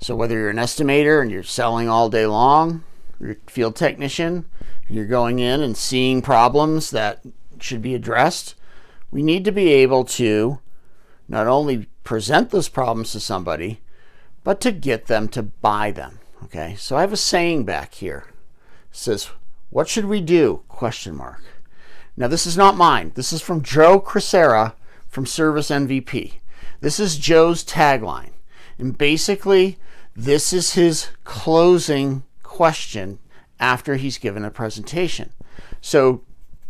So whether you're an estimator and you're selling all day long, you're a field technician, and you're going in and seeing problems that should be addressed, we need to be able to not only present those problems to somebody, but to get them to buy them. Okay, so I have a saying back here. It says, "What should we do?" Question mark. Now this is not mine. This is from Joe Crisera from Service MVP. This is Joe's tagline. And basically, this is his closing question after he's given a presentation. So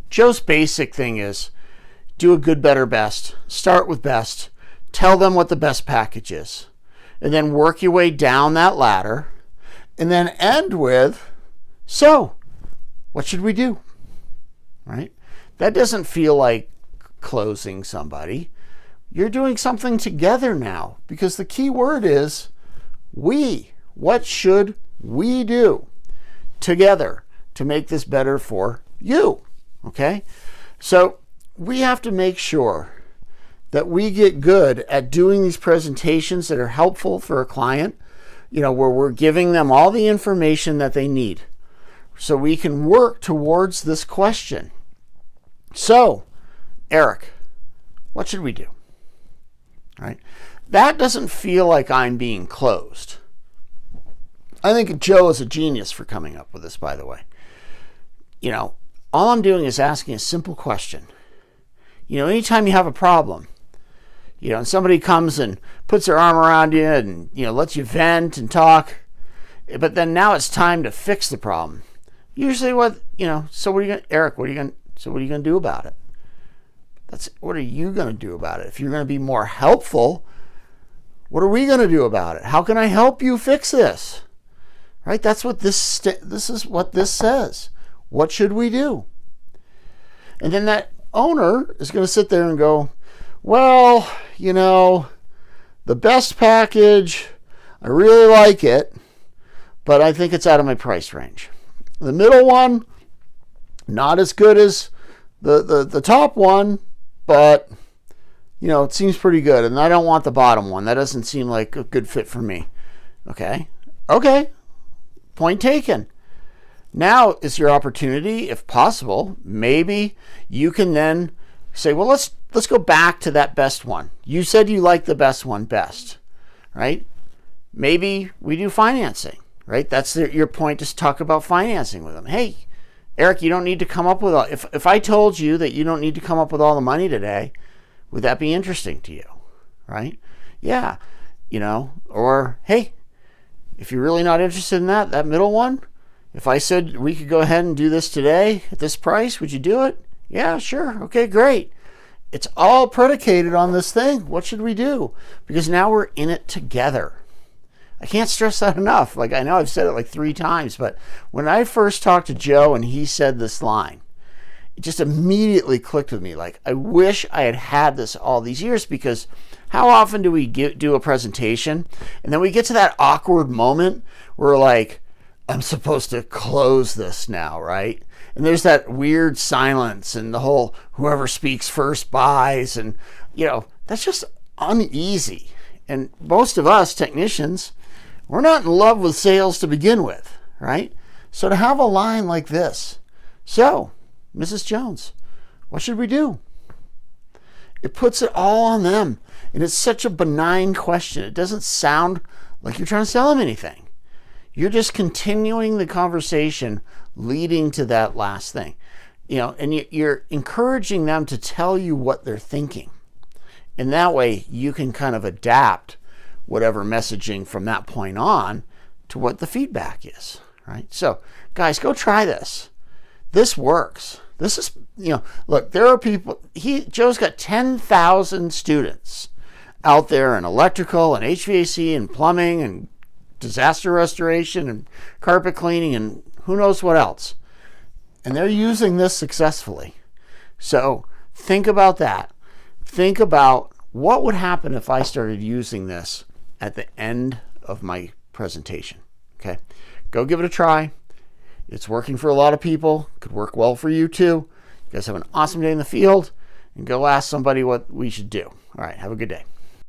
Joe's basic thing is do a good, better, best. Start with best. Tell them what the best package is. And then work your way down that ladder. And then end with, so, what should we do? Right? That doesn't feel like closing somebody. You're doing something together now, because the key word is we. What should we do together to make this better for you? Okay? So we have to make sure that we get good at doing these presentations that are helpful for a client, where we're giving them all the information that they need so we can work towards this question. So, Eric, what should we do? Right? That doesn't feel like I'm being closed. I think Joe is a genius for coming up with this, by the way. All I'm doing is asking a simple question. Anytime you have a problem, and somebody comes and puts their arm around you and, lets you vent and talk, but then now it's time to fix the problem. Usually so what are you going to, Eric, what are you going to do about it? What are you going to do about it? If you're going to be more helpful, what are we going to do about it? How can I help you fix this? Right? That's what this is what this says. What should we do? And then that owner is going to sit there and go, well, the best package, I really like it, but I think it's out of my price range. The middle one, not as good as the top one, but it seems pretty good, and I don't want the bottom one. That doesn't seem like a good fit for me. Okay, point taken. Now is your opportunity, if possible. Maybe you can then say, well, let's go back to that best one. You said you like the best one best, right? Maybe we do financing, right? That's your point, to talk about financing with them. Hey, Eric, you don't need to come up with all, if I told you that you don't need to come up with all the money today, would that be interesting to you? Right? Yeah. Or hey, if you're really not interested in that middle one, if I said we could go ahead and do this today at this price, would you do it? Yeah, sure. Okay, great. It's all predicated on this thing. What should we do? Because now we're in it together. I can't stress that enough. Like, I know I've said it like 3 times, but when I first talked to Joe and he said this line, it just immediately clicked with me. Like, I wish I had this all these years, because how often do we do a presentation and then we get to that awkward moment where like, I'm supposed to close this now, right? And there's that weird silence and the whole whoever speaks first buys, and that's just uneasy. And most of us technicians, we're not in love with sales to begin with, right? So to have a line like this, so Mrs. Jones, what should we do? It puts it all on them. And it's such a benign question. It doesn't sound like you're trying to sell them anything. You're just continuing the conversation leading to that last thing. And you're encouraging them to tell you what they're thinking. And that way you can kind of adapt whatever messaging from that point on to what the feedback is, right? So guys, go try this. This works. This is, look, there are people, Joe's got 10,000 students out there in electrical and HVAC and plumbing and disaster restoration and carpet cleaning and who knows what else. And they're using this successfully. So think about that. Think about what would happen if I started using this at the end of my presentation. Okay, go give it a try. It's working for a lot of people. Could work well for you too. You guys have an awesome day in the field, and go ask somebody what we should do. All right, have a good day.